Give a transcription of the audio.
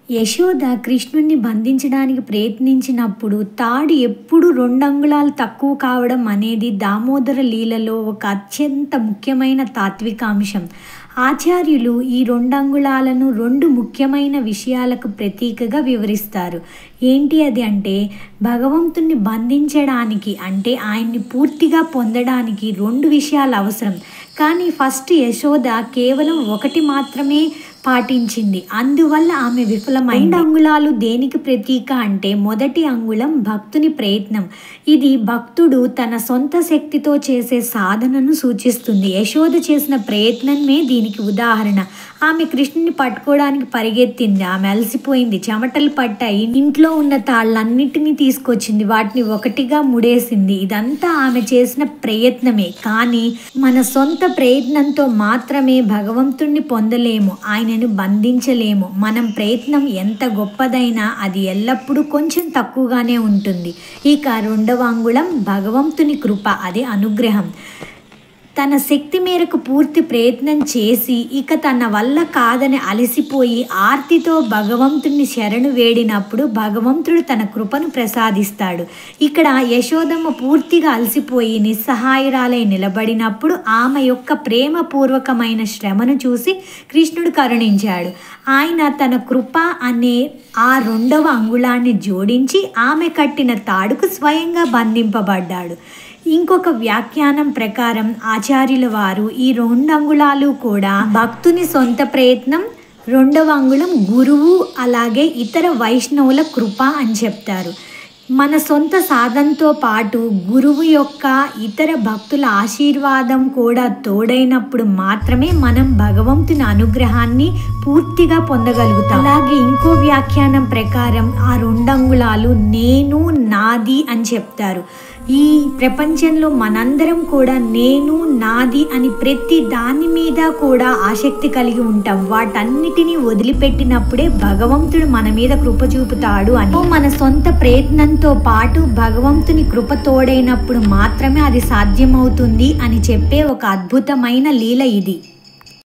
యశోద కృష్ణుణ్ణి బంధించడానికి ప్రయత్నించినప్పుడు తాడు ఎప్పుడు 2 అంగుళాలు తక్కువ కావడం అనేది దామోదర లీలలో ఒక అత్యంత ముఖ్యమైన తాత్వికాంశం. ఆచార్యులు ఈ 2 అంగుళాలను 2 ముఖ్యమైన విషయాలకు ప్రతీకగా వివరిస్తారు. ఏంటి అది అంటే, భగవంతుణ్ణి బంధించడానికి అంటే ఆయన్ని పూర్తిగా పొందడానికి 2 విషయాలు అవసరం. కానీ ఫస్ట్ యశోద కేవలం 1 మాత్రమే పాటించింది. అందువల్ల ఆమె విఫలమైంది. 2 అంగుళాలు దేనికి ప్రతీక అంటే, మొదటి అంగుళం భక్తుని ప్రయత్నం. ఇది భక్తుడు తన సొంత శక్తితో చేసే సాధనను సూచిస్తుంది. యశోద చేసిన ప్రయత్నమే దీనికి ఉదాహరణ. ఆమె కృష్ణుని పట్టుకోవడానికి పరిగెత్తింది. ఆమె అలసిపోయింది, చెమటలు పట్టాయి. ఇంట్లో ఉన్న తాళ్ళన్నిటినీ తీసుకొచ్చింది, వాటిని ఒకటిగా ముడేసింది. ఇదంతా ఆమె చేసిన ప్రయత్నమే. కానీ మన సొంత ప్రయత్నంతో మాత్రమే భగవంతుణ్ణి పొందలేము, ఆయనను బంధించలేము. మనం ప్రయత్నం ఎంత గొప్పదైనా అది ఎల్లప్పుడూ కొంచెం తక్కువగానే ఉంటుంది. ఇక 2వ అంగుళం భగవంతుని కృప, అది అనుగ్రహం. తన శక్తి మేరకు పూర్తి ప్రయత్నం చేసి ఇక తన వల్ల కాదని అలసిపోయి ఆర్తితో భగవంతుని శరణు వేడినప్పుడు భగవంతుడు తన కృపను ప్రసాదిస్తాడు. ఇక్కడ యశోదమ్మ పూర్తిగా అలసిపోయి నిస్సహాయురాలై నిలబడినప్పుడు ఆమె యొక్క ప్రేమపూర్వకమైన శ్రమను చూసి కృష్ణుడు కరుణించాడు. ఆయన తన కృప అనే ఆ 2వ అంగుళాన్ని జోడించి ఆమె కట్టిన తాడుకు స్వయంగా బంధింపబడ్డాడు. ఇంకొక వ్యాఖ్యానం ప్రకారం ఆచార్యుల వారు ఈ 2 అంగుళాలు కూడా భక్తుని సొంత ప్రయత్నం, 2వ అంగుళం గురువు అలాగే ఇతర వైష్ణవుల కృప అని చెప్తారు. మన సొంత సాధనతో పాటు గురువు యొక్క ఇతర భక్తుల ఆశీర్వాదం కూడా తోడైనప్పుడు మాత్రమే మనం భగవంతుని అనుగ్రహాన్ని పూర్తిగా పొందగలుగుతాం. అలాగే ఇంకో వ్యాఖ్యానం ప్రకారం ఆ 2 అంగుళాలు నేను, నాది అని చెప్తారు. ఈ ప్రపంచంలో మనందరం కూడా నేను, నాది అని ప్రతి దాని మీద కూడా ఆసక్తి కలిగి ఉంటాం. వాటన్నిటినీ వదిలిపెట్టినప్పుడే భగవంతుడు మన మీద కృప చూపుతాడు అని. మన సొంత ప్రయత్నంతో పాటు భగవంతుని కృప తోడైనప్పుడు మాత్రమే అది సాధ్యమవుతుంది అని చెప్పే ఒక అద్భుతమైన లీల ఇది.